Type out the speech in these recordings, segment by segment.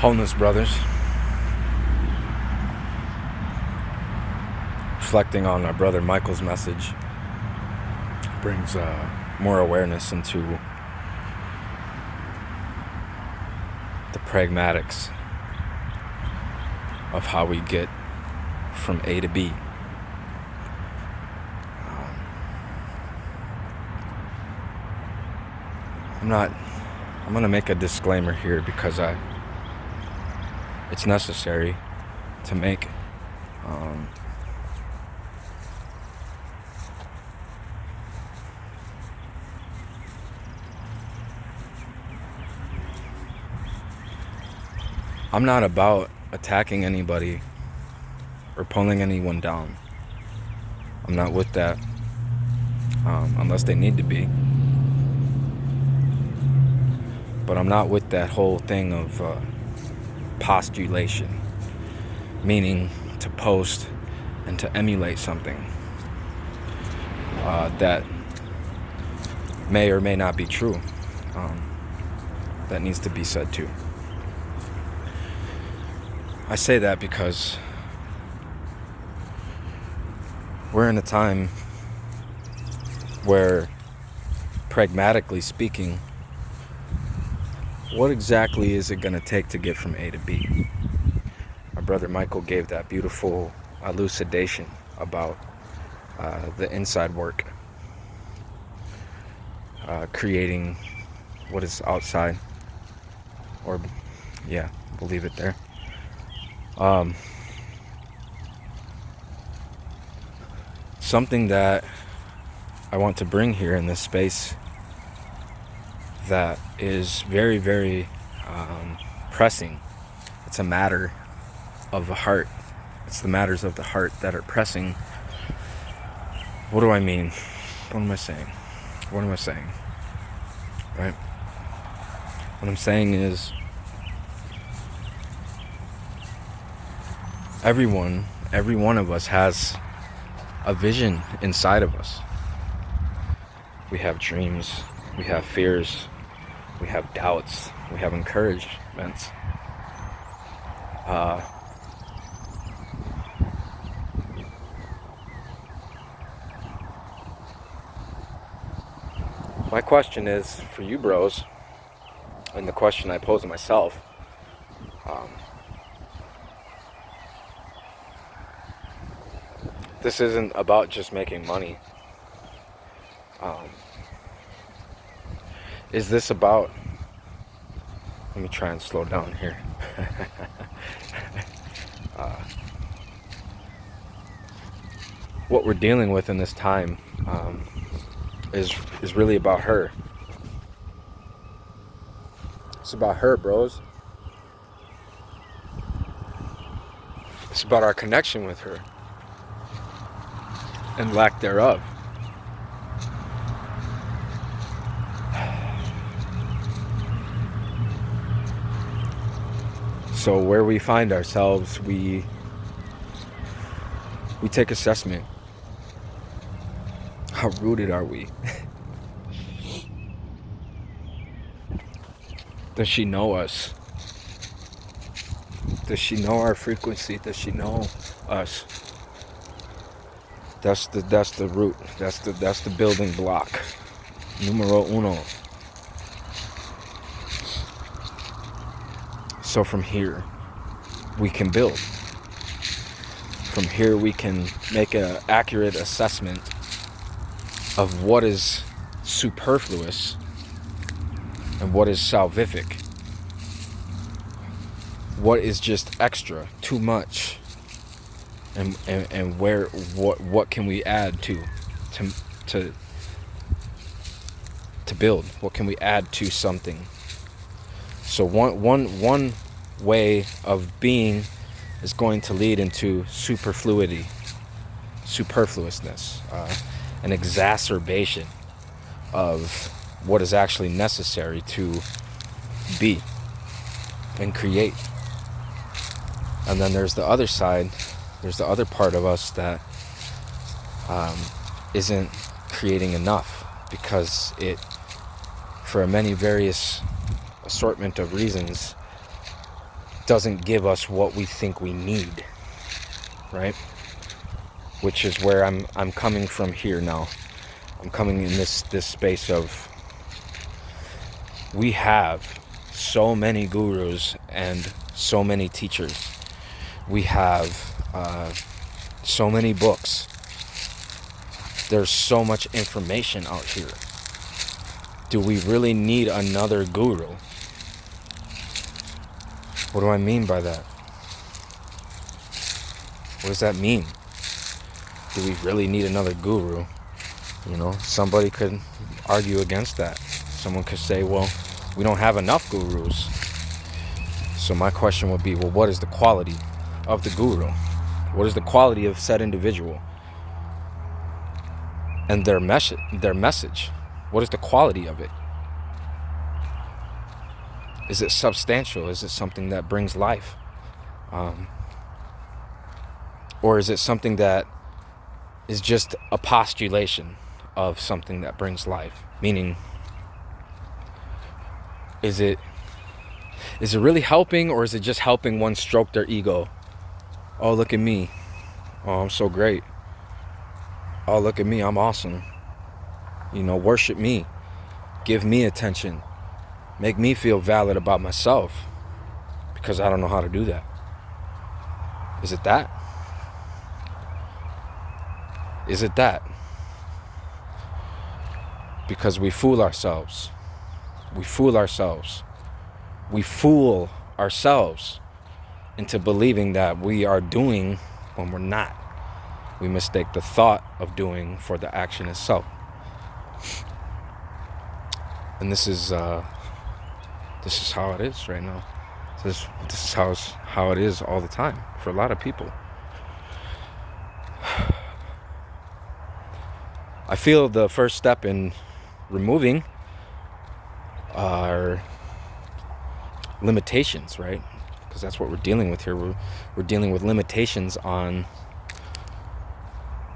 Wholeness Brothers, reflecting on our brother Michael's message, brings more awareness into the pragmatics of how we get from A to B. I'm going to make a disclaimer here because it's necessary to make. I'm not about attacking anybody or pulling anyone down. I'm not with that, unless they need to be. But I'm not with that whole thing of postulation, meaning to post and to emulate something that may or may not be true. That needs to be said too. I say that because we're in a time where, pragmatically speaking, what exactly is it going to take to get from A to B? Our brother Michael gave that beautiful elucidation about the inside work, creating what is outside, or we'll leave it there. Something that I want to bring here in this space that is very, very pressing. It's a matter of the heart. It's the matters of the heart that are pressing. What do I mean? What am I saying? Right? What I'm saying is every one of us has a vision inside of us. We have dreams, we have fears, we have doubts, we have encouragements. My question is for you bros, and the question I pose to myself, this isn't about just making money. Is this about... Let me try and slow down here. What we're dealing with in this time is really about her. It's about her, bros. It's about our connection with her and lack thereof. So where we find ourselves, we take assessment. How rooted are we? Does she know us? Does she know our frequency? Does she know us? That's the root. That's the building block. Numero uno. So from here, we can build. From here, we can make an accurate assessment of what is superfluous and what is salvific. What is just extra, too much, and where what can we add to build? What can we add to something? So one way of being is going to lead into superfluousness, an exacerbation of what is actually necessary to be and create. And then there's the other side, there's the other part of us that isn't creating enough because it, for many various assortment of reasons, doesn't give us what we think we need, right? Which is where I'm coming from here now. I'm coming in this space of, we have so many gurus and so many teachers. We have so many books. There's so much information out here. Do we really need another guru? What do I mean by that? What does that mean? Do we really need another guru? You know, somebody could argue against that. Someone could say, well, we don't have enough gurus. So my question would be, well, what is the quality of the guru? What is the quality of said individual? And their message. What is the quality of it? Is it substantial? Is it something that brings life? Or is it something that is just a postulation of something that brings life? Meaning, is it really helping, or is it just helping one stroke their ego? Oh, look at me. Oh, I'm so great. Oh, look at me. I'm awesome. You know, worship me. Give me attention. Make me feel valid about myself, because I don't know how to do that. Is it that? Is it that? Because we fool ourselves. We fool ourselves. We fool ourselves into believing that we are doing when we're not. We mistake the thought of doing for the action itself. And this is how it is right now. This is how it is all the time for a lot of people. I feel the first step in removing our limitations, right? Because that's what we're dealing with here. We're dealing with limitations on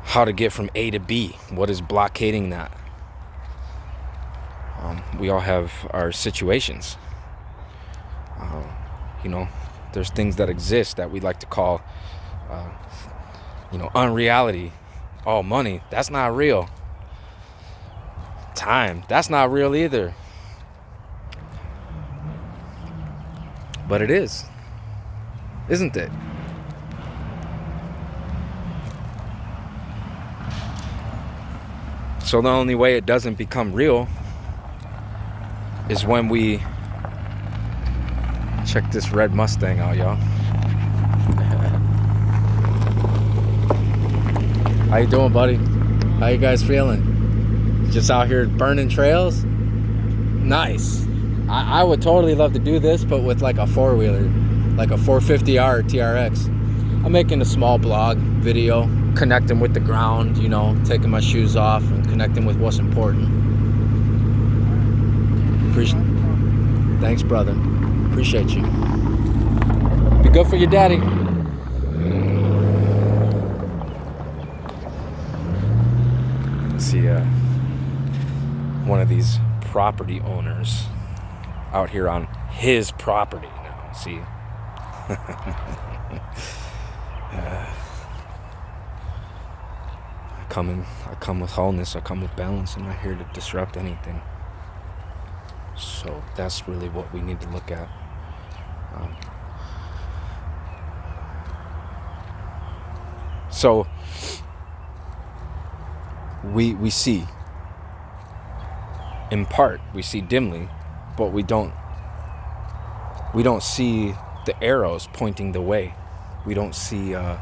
how to get from A to B. What is blockading that? We all have our situations. You know, there's things that exist that we like to call, unreality. Oh, money, that's not real. Time, that's not real either. But it is, isn't it? So the only way it doesn't become real is when we check this red Mustang out, y'all. How you doing, buddy? How you guys feeling? Just out here burning trails? Nice. I would totally love to do this, but with like a four-wheeler, like a 450R TRX. I'm making a small blog video, connecting with the ground, you know, taking my shoes off and connecting with what's important. Thanks, brother. Appreciate you. Be good for your daddy. See, one of these property owners out here on his property now. See, I come with wholeness. I come with balance. I'm not here to disrupt anything. So that's really what we need to look at. So we see in part, we see dimly, but we don't see the arrows pointing the way. We don't see the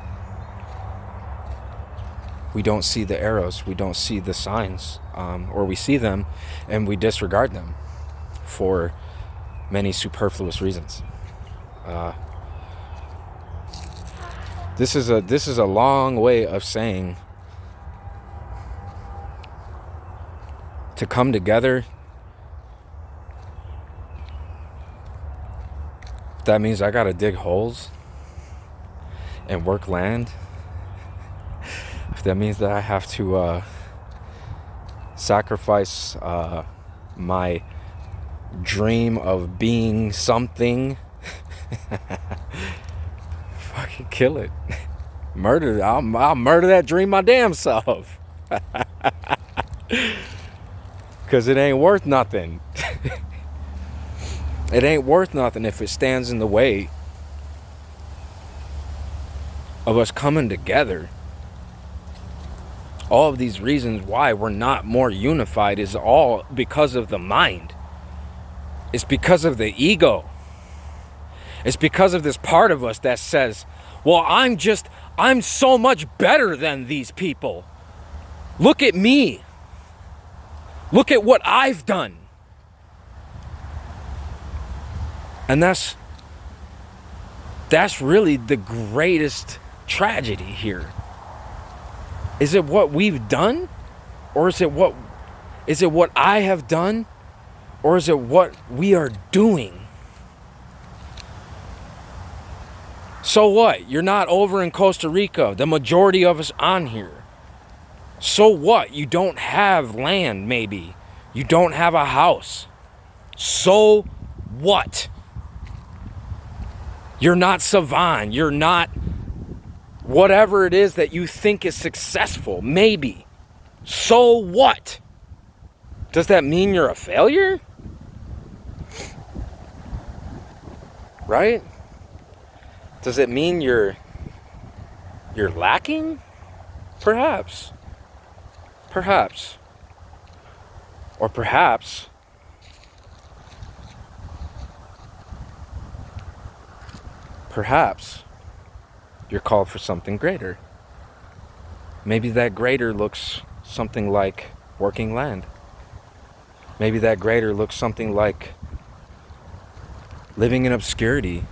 arrows. We don't see the signs, or we see them and we disregard them for many superfluous reasons. This is a long way of saying to come together. That means I gotta dig holes and work land. If that means that I have to sacrifice my dream of being something Kill it. Murder. I'll murder that dream my damn self. Because it ain't worth nothing. It ain't worth nothing if it stands in the way of us coming together. All of these reasons why we're not more unified is all because of the mind. It's because of the ego. It's because of this part of us that says, well, I'm so much better than these people. Look at me. Look at what I've done. And that's really the greatest tragedy here. Is it what we've done? Or is it what I have done? Or is it what we are doing? So what? You're not over in Costa Rica, the majority of us on here. So what? You don't have land, maybe. You don't have a house. So what? You're not Savan. You're not whatever it is that you think is successful, maybe. So what? Does that mean you're a failure? Right? Does it mean you're lacking? Perhaps. Perhaps. Or perhaps you're called for something greater. Maybe that greater looks something like working land. Maybe that greater looks something like living in obscurity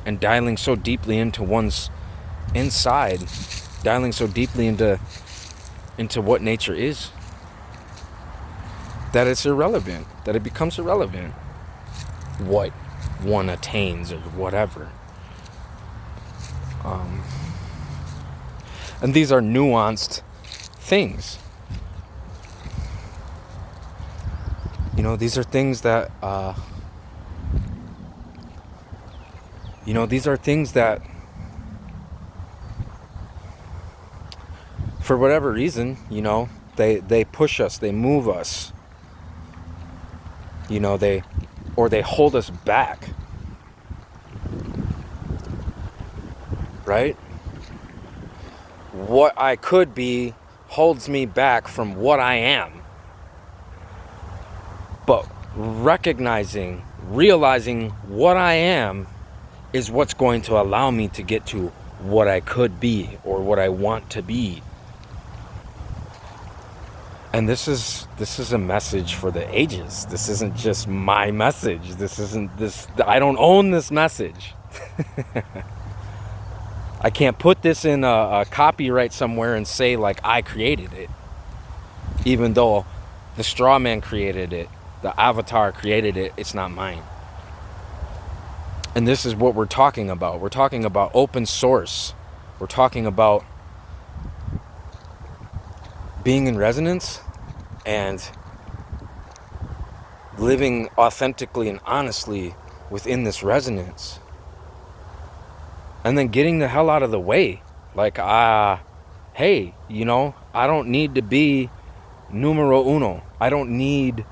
and dialing so deeply into one's inside, dialing so deeply into what nature is, that it's irrelevant, that it becomes irrelevant what one attains or whatever. And these are nuanced things. These are things that these are things that, for whatever reason, they push us, they move us, they hold us back, right? What I could be holds me back from what I am. But realizing what I am is what's going to allow me to get to what I could be or what I want to be. And this is a message for the ages. This isn't just my message. I don't own this message. I can't put this in a copyright somewhere and say like I created it. Even though the straw man created it, the avatar created it, it's not mine. And this is what we're talking about. We're talking about open source. We're talking about being in resonance and living authentically and honestly within this resonance. And then getting the hell out of the way. Like, hey, I don't need to be numero uno. I don't need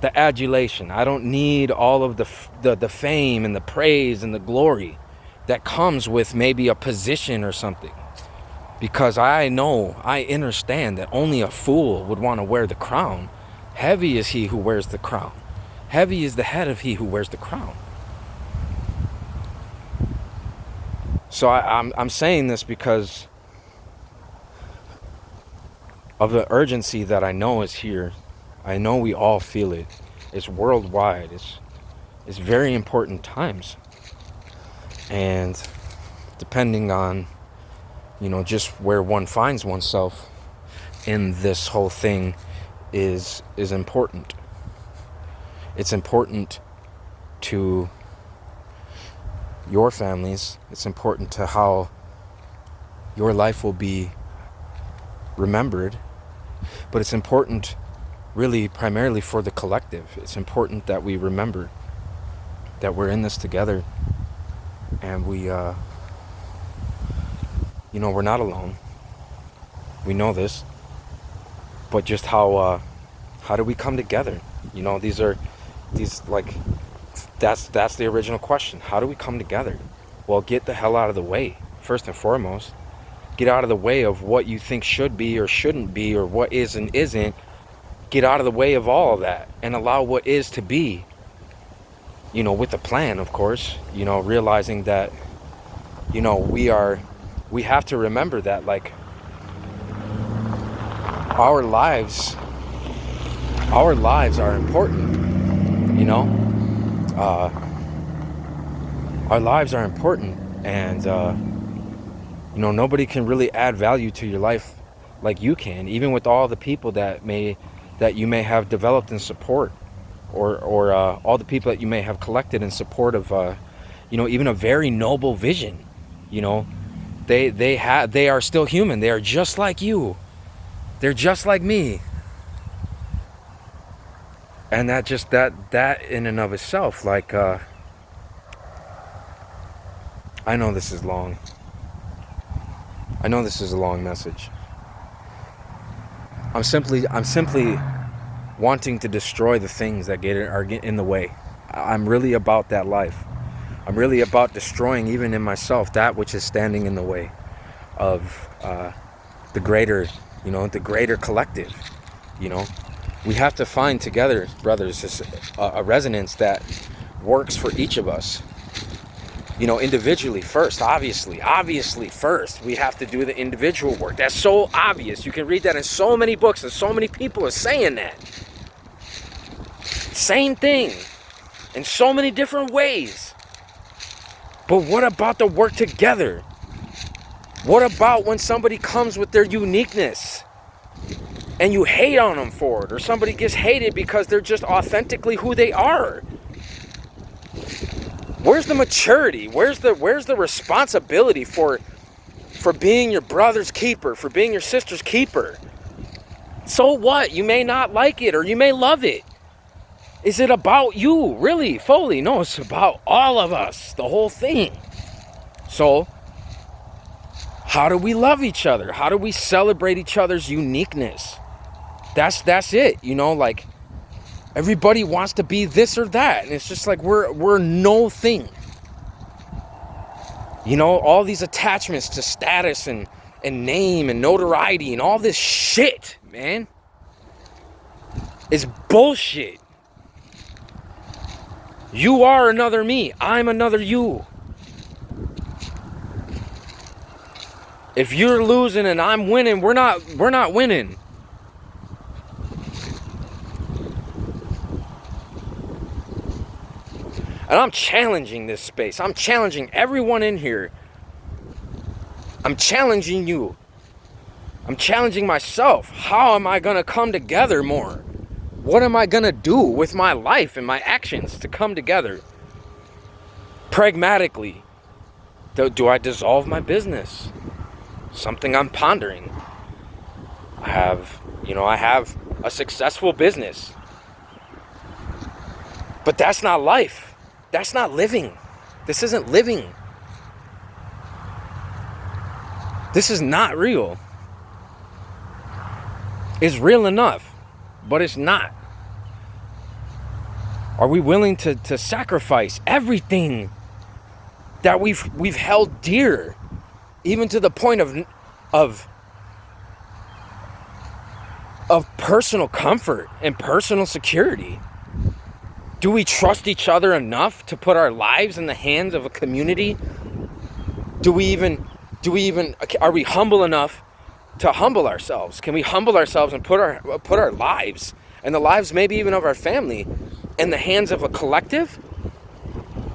the adulation. I don't need all of the fame and the praise and the glory that comes with maybe a position or something. Because I understand that only a fool would want to wear the crown. Heavy is he who wears the crown. Heavy is the head of he who wears the crown. So I'm saying this because of the urgency that I know is here. I know we all feel it. It's worldwide. It's very important times. And depending on, just where one finds oneself in this whole thing is important. It's important to your families. It's important to how your life will be remembered. But it's important really primarily for the collective. It's important that we remember that we're in this together, and we we're not alone. We know this. But just how do we come together? That's the original question. How do we come together? Well, get the hell out of the way, first and foremost. Get out of the way of what you think should be or shouldn't be, or what is and isn't. Get out of the way of all of that and allow what is to be, with a plan, of course, realizing that, we have to remember that, like, our lives are important, our lives are important, and nobody can really add value to your life like you can, even with all the people that you may have developed in support, or all the people that you may have collected in support of even a very noble vision. They are still human. They are just like you. They're just like me. And that in and of itself, like, I know this is long. I know this is a long message. I'm simply wanting to destroy the things that are in the way. I'm really about that life. I'm really about destroying, even in myself, that which is standing in the way of the greater collective. We have to find together, brothers, a resonance that works for each of us. Individually first, obviously first, we have to do the individual work. That's so obvious. You can read that in so many books, and so many people are saying that. Same thing, in so many different ways. But what about the work together? What about when somebody comes with their uniqueness and you hate on them for it, or somebody gets hated because they're just authentically who they are? Where's the maturity? Where's the responsibility for being your brother's keeper, for being your sister's keeper? So what? You may not like it, or you may love it. Is it about you, really, fully? No, it's about all of us, the whole thing. So, how do we love each other? How do we celebrate each other's uniqueness? That's it, like, everybody wants to be this or that, and it's just like we're no thing. All these attachments to status and name and notoriety and all this shit, man, is bullshit. You are another me. I'm another you. If you're losing and I'm winning, we're not winning. And I'm challenging this space. I'm challenging everyone in here. I'm challenging you. I'm challenging myself. How am I going to come together more? What am I going to do with my life and my actions to come together? Pragmatically. Do I dissolve my business? Something I'm pondering. I have a successful business. But that's not life. That's not living. This isn't living. This is not real. It's real enough, but it's not. Are we willing to sacrifice everything that we've held dear, even to the point of personal comfort and personal security? Do we trust each other enough to put our lives in the hands of a community? Are we humble enough to humble ourselves? Can we humble ourselves and put our lives, and the lives maybe even of our family, in the hands of a collective?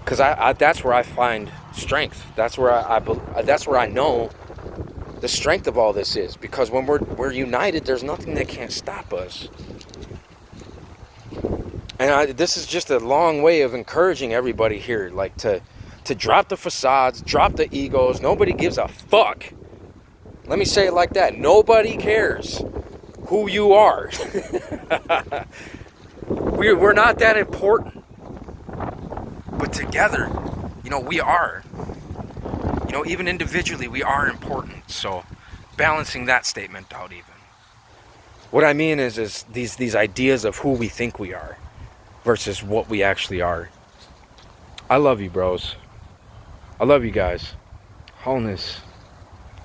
Because that's where I find strength. That's where I know the strength of all this is. Because when we're united, there's nothing that can't stop us. And this is just a long way of encouraging everybody here, like, to drop the facades, drop the egos. Nobody gives a fuck. Let me say it like that. Nobody cares who you are. We're not that important. But together, we are. You know, even individually, we are important. So, balancing that statement out, even. What I mean is these ideas of who we think we are versus what we actually are. I love you, bros. I love you guys. Wholeness.